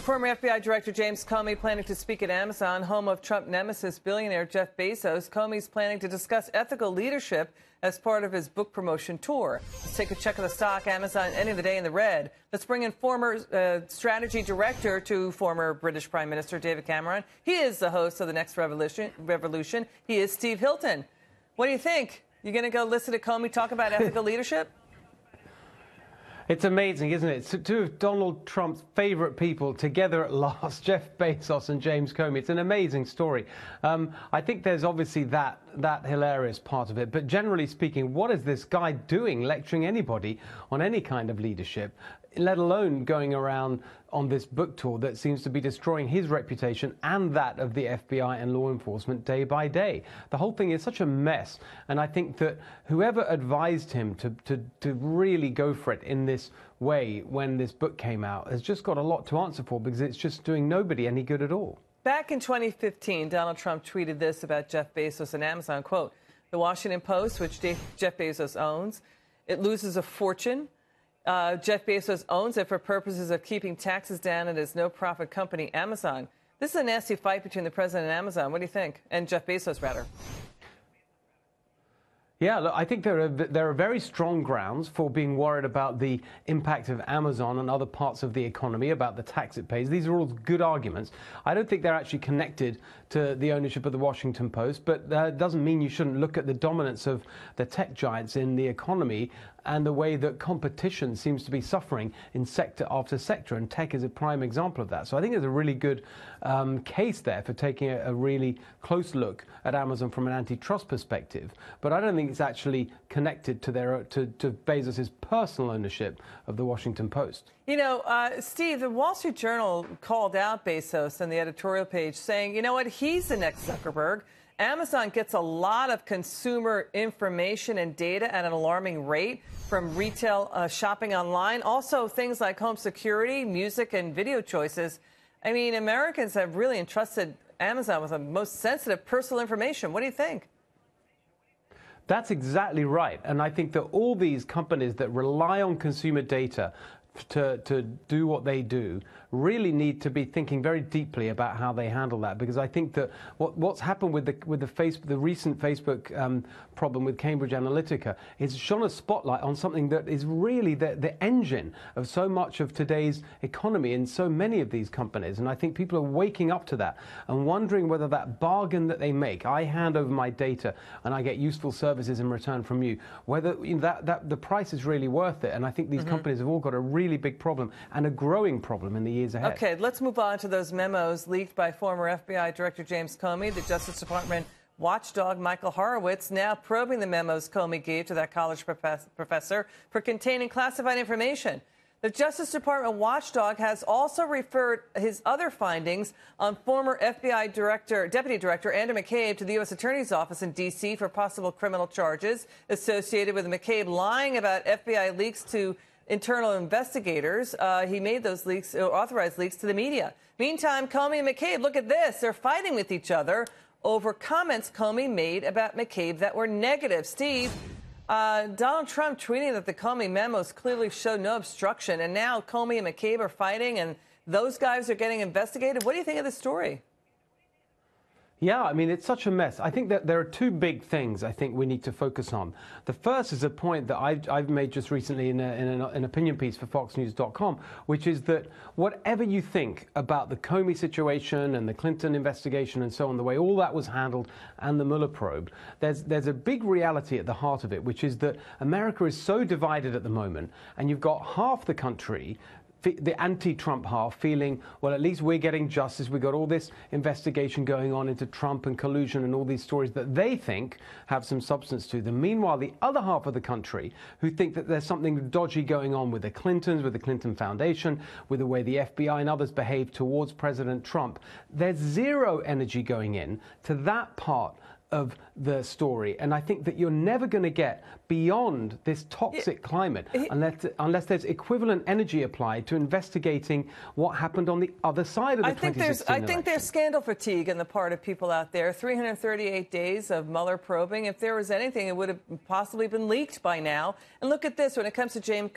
Former FBI Director James Comey planning to speak at Amazon, home of Trump nemesis billionaire Jeff Bezos. Comey's planning to discuss ethical leadership as part of his book promotion tour. Let's take a check of the stock. Amazon ending the day in the red. Let's bring in former strategy director to former British Prime Minister David Cameron. He is the host of The Next Revolution. He is Steve Hilton. What do you think? You going to go listen to Comey talk about ethical leadership? It's amazing, isn't it? Two of Donald Trump's favorite people together at last, Jeff Bezos and James Comey. It's an amazing story. I think there's obviously that hilarious part of it. But generally speaking, what is this guy doing lecturing anybody on any kind of leadership, let alone going around on this book tour that seems to be destroying his reputation and that of the FBI and law enforcement day by day? The whole thing is such a mess. And I think that whoever advised him to really go for it in this way when this book came out has just got a lot to answer for, because it's just doing nobody any good at all. Back in 2015, Donald Trump tweeted this about Jeff Bezos and Amazon, quote, "The Washington Post, which Jeff Bezos owns, it loses a fortune. Jeff Bezos owns it for purposes of keeping taxes down and his no-profit company, Amazon." This is a nasty fight between the president and Amazon. What do you think? And Jeff Bezos, rather. Yeah, look, I think there are very strong grounds for being worried about the impact of Amazon and other parts of the economy, about the tax it pays. These are all good arguments. I don't think they're actually connected to the ownership of the Washington Post, but that doesn't mean you shouldn't look at the dominance of the tech giants in the economy and the way that competition seems to be suffering in sector after sector, and tech is a prime example of that. So I think there's a really good case there for taking a really close look at Amazon from an antitrust perspective. But I don't think it's actually connected to Bezos' personal ownership of the Washington Post. You know, Steve, the Wall Street Journal called out Bezos on the editorial page saying, you know what, he's the next Zuckerberg. Amazon gets a lot of consumer information and data at an alarming rate from retail shopping online. Also, things like home security, music, and video choices. I mean, Americans have really entrusted Amazon with the most sensitive personal information. What do you think? That's exactly right. And I think that all these companies that rely on consumer data to do what they do really need to be thinking very deeply about how they handle that, because I think that what's happened with the recent Facebook problem with Cambridge Analytica is shone a spotlight on something that is really the engine of so much of today's economy in so many of these companies. And I think people are waking up to that and wondering whether that bargain that they make, I hand over my data and I get useful services in return from you, whether that the price is really worth it. And I think these companies have all got a really big problem, and a growing problem in the years ahead. Okay, let's move on to those memos leaked by former FBI Director James Comey. The Justice Department watchdog Michael Horowitz now probing the memos Comey gave to that college professor for containing classified information. The Justice Department watchdog has also referred his other findings on former FBI Deputy Director Andrew McCabe to the U.S. Attorney's Office in D.C. for possible criminal charges associated with McCabe lying about FBI leaks to internal investigators. He made those leaks, authorized leaks to the media. Meantime, Comey and McCabe, look at this. They're fighting with each other over comments Comey made about McCabe that were negative. Steve, Donald Trump tweeting that the Comey memos clearly showed no obstruction, and now Comey and McCabe are fighting, and those guys are getting investigated. What do you think of this story? Yeah, I mean, it's such a mess. I think that there are two big things I think we need to focus on. The first is a point that I've made just recently in an opinion piece for FoxNews.com, which is that whatever you think about the Comey situation and the Clinton investigation and so on, the way all that was handled and the Mueller probe, there's a big reality at the heart of it, which is that America is so divided at the moment, and you've got half the country, the anti-Trump half, feeling, well, at least we're getting justice. We've got all this investigation going on into Trump and collusion and all these stories that they think have some substance to them. Meanwhile, the other half of the country who think that there's something dodgy going on with the Clintons, with the Clinton Foundation, with the way the FBI and others behave towards President Trump, there's zero energy going in to that part of the story. And I think that you're never going to get beyond this toxic climate unless there's equivalent energy applied to investigating what happened on the other side of the 2016 election. I think there's scandal fatigue on the part of people out there. 338 days of Mueller probing. If there was anything, it would have possibly been leaked by now. And look at this. When it comes to James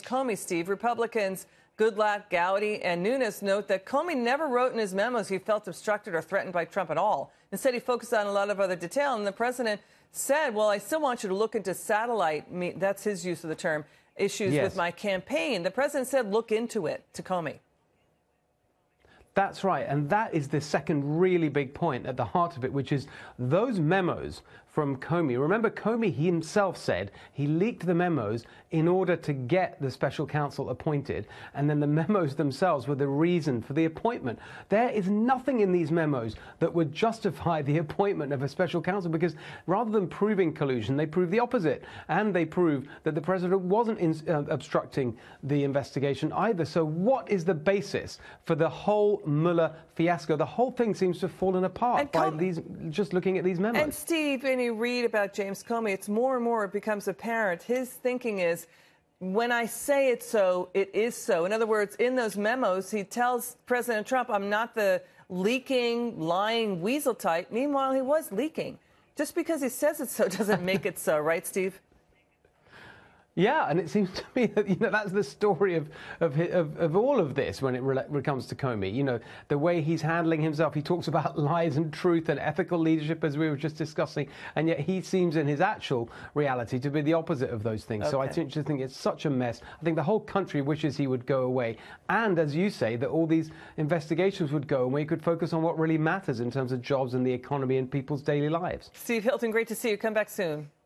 Comey, Steve, Republicans Goodlatte, Gowdy, and Nunes note that Comey never wrote in his memos he felt obstructed or threatened by Trump at all. Instead, he focused on a lot of other detail, and the president said, well, I still want you to look into satellite, that's his use of the term, issues with my campaign. The president said, look into it, to Comey. That's right, and that is the second really big point at the heart of it, which is those memos from Comey. Remember, Comey himself said he leaked the memos in order to get the special counsel appointed, and then the memos themselves were the reason for the appointment. There is nothing in these memos that would justify the appointment of a special counsel, because rather than proving collusion, they prove the opposite, and they prove that the president wasn't obstructing the investigation either. So what is the basis for the whole Mueller fiasco? The whole thing seems to have fallen apart by just looking at these memos. And Steve, when you read about James Comey, it's more and more it becomes apparent. His thinking is, when I say it's so, it is so. In other words, in those memos, he tells President Trump, I'm not the leaking, lying weasel type. Meanwhile, he was leaking. Just because he says it's so doesn't make it so, right, Steve? Yeah, and it seems to me that that's the story of all of this when it comes to Comey. The way he's handling himself. He talks about lies and truth and ethical leadership, as we were just discussing, and yet he seems in his actual reality to be the opposite of those things. Okay. So I just think it's such a mess. I think the whole country wishes he would go away, and as you say, that all these investigations would go and we could focus on what really matters in terms of jobs and the economy and people's daily lives. Steve Hilton, great to see you. Come back soon.